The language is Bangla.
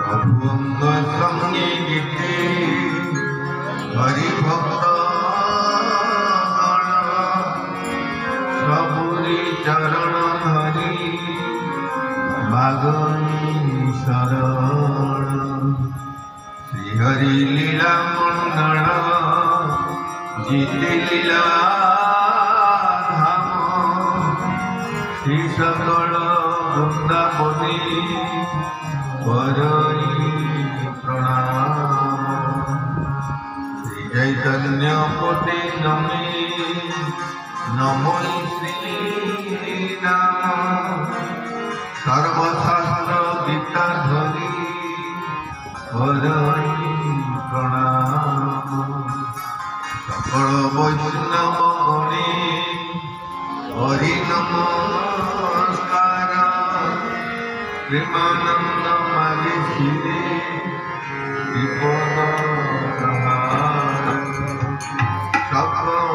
অপূর্ণ সঙ্গে গীতে হরি ভক্ত সবুরি চরণ ধরি মাগনি শরণ শ্রীহরি লীলা মণ্ডল জিতে লীলা ধাম শ্রী সকল বৃন্দাবনী করই প্রণাম শ্রী চৈতন্য পতে নমে নমো শ্রী নাম সর্বশাস্ত্র গীতা ধরি করই প্রণাম সকল বৈষ্ণব গণে হরি নমস্কার প্রেমানন্দ মাঝে শিরে বিপদ সকল